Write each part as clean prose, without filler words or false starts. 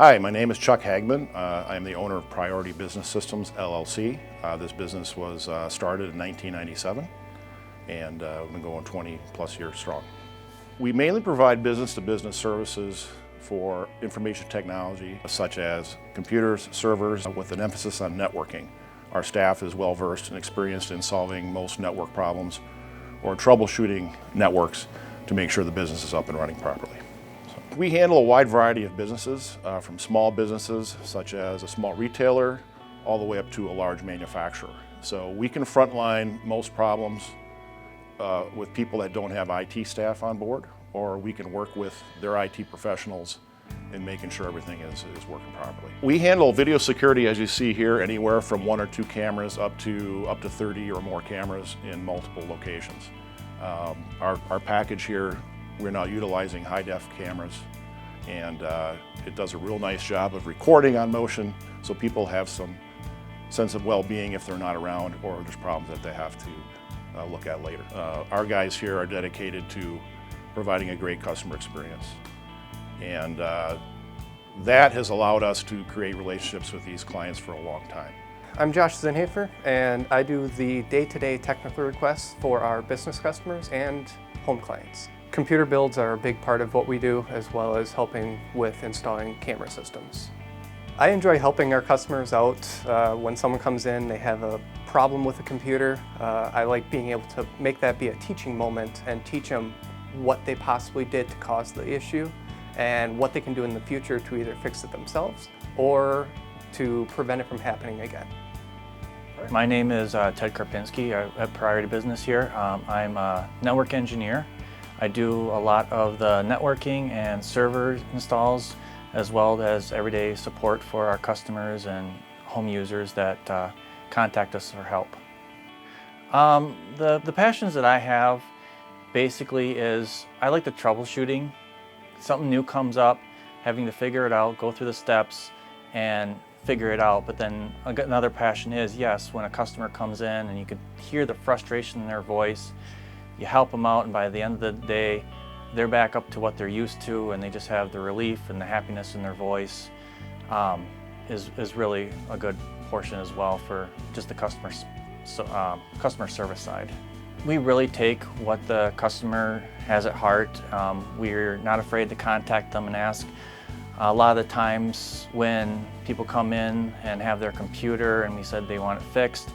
Hi, my name is Chuck Hagman. I am the owner of Priority Business Systems, LLC. This business was started in 1997 and we've been going 20 plus years strong. We mainly provide business-to-business services for information technology such as computers, servers, with an emphasis on networking. Our staff is well versed and experienced in solving most network problems or troubleshooting networks to make sure the business is up and running properly. We handle a wide variety of businesses, from small businesses such as a small retailer all the way up to a large manufacturer. So we can frontline most problems with people that don't have IT staff on board, or we can work with their IT professionals in making sure everything is working properly. We handle video security, as you see here, anywhere from 1 or 2 cameras up to 30 or more cameras in multiple locations. Our package here, we're now utilizing high-def cameras, and it does a real nice job of recording on motion so people have some sense of well-being if they're not around or there's problems that they have to look at later. Our guys here are dedicated to providing a great customer experience, and that has allowed us to create relationships with these clients for a long time. I'm Josh Zinhafer, and I do the day-to-day technical requests for our business customers and home clients. Computer builds are a big part of what we do, as well as helping with installing camera systems. I enjoy helping our customers out. When someone comes in, they have a problem with a computer. I like being able to make that be a teaching moment and teach them what they possibly did to cause the issue and what they can do in the future to either fix it themselves or to prevent it from happening again. My name is Ted Karpinski at Priority Business here. I'm a network engineer. I do a lot of the networking and server installs, as well as everyday support for our customers and home users that contact us for help. The passions that I have basically is I like the troubleshooting. Something new comes up, having to figure it out, go through the steps and figure it out. But then another passion is, yes, when a customer comes in and you can hear the frustration in their voice, you help them out, and by the end of the day, they're back up to what they're used to, and they just have the relief and the happiness in their voice is really a good portion as well for just the customer service side. We really take what the customer has at heart. We're not afraid to contact them and ask. A lot of the times when people come in and have their computer and we said they want it fixed,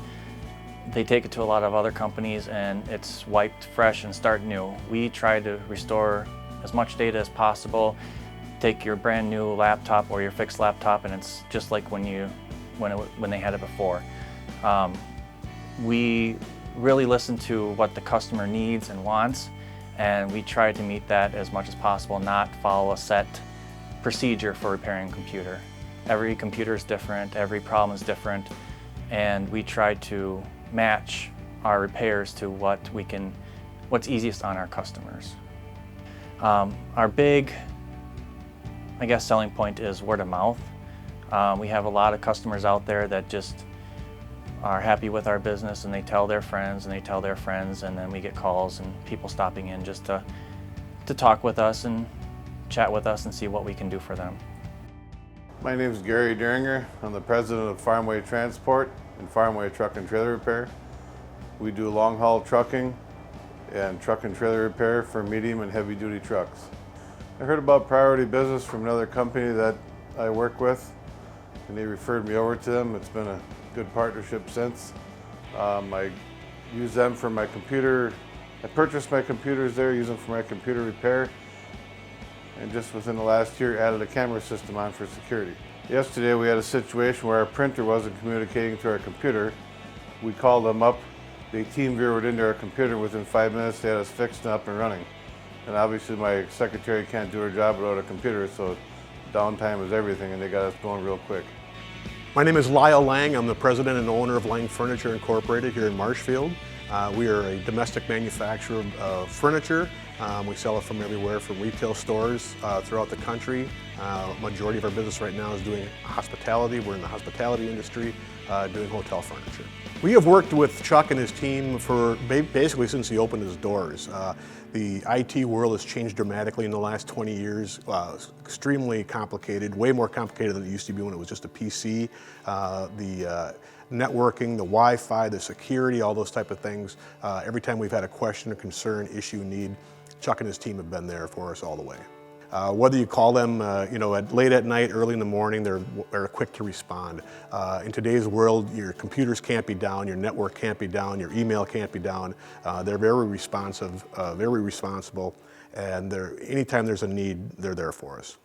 they take it to a lot of other companies and it's wiped fresh and start new. We try to restore as much data as possible. Take your brand new laptop or your fixed laptop and it's just like when they had it before. We really listen to what the customer needs and wants, and we try to meet that as much as possible, not follow a set procedure for repairing a computer. Every computer is different, every problem is different, and we try to match our repairs to what's easiest on our customers. Our big, I guess, selling point is word of mouth. We have a lot of customers out there that just are happy with our business and they tell their friends and they tell their friends, and then we get calls and people stopping in just to talk with us and chat with us and see what we can do for them. My name is Gary Deringer. I'm the president of Farmway Transport and Farmway Truck and Trailer Repair. We do long haul trucking and truck and trailer repair for medium and heavy duty trucks. I heard about Priority Business from another company that I work with, and they referred me over to them. It's been a good partnership since. I use them for my computer. I purchased my computers there, use them for my computer repair, and just within the last year added a camera system on for security. Yesterday we had a situation where our printer wasn't communicating to our computer. We called them up, they team viewered into our computer. Within 5 minutes they had us fixed and up and running. And obviously my secretary can't do her job without a computer, so downtime is everything, and they got us going real quick. My name is Lyle Lang. I'm the president and owner of Lange Furniture Incorporated here in Marshfield. We are a domestic manufacturer of furniture. We sell it from everywhere from retail stores throughout the country Majority of our business right now is doing hospitality. We're in the hospitality industry, doing hotel furniture. We have worked with Chuck and his team for basically since he opened his doors. The IT world has changed dramatically in the last 20 years. Extremely complicated, way more complicated than it used to be when it was just a PC. The networking, the Wi-Fi, the security, all those type of things. Every time we've had a question, a concern, issue, need, Chuck and his team have been there for us all the way. Whether you call them, late at night, early in the morning, they're quick to respond. In today's world, your computers can't be down, your network can't be down, your email can't be down. They're very responsive, very responsible, and anytime there's a need, they're there for us.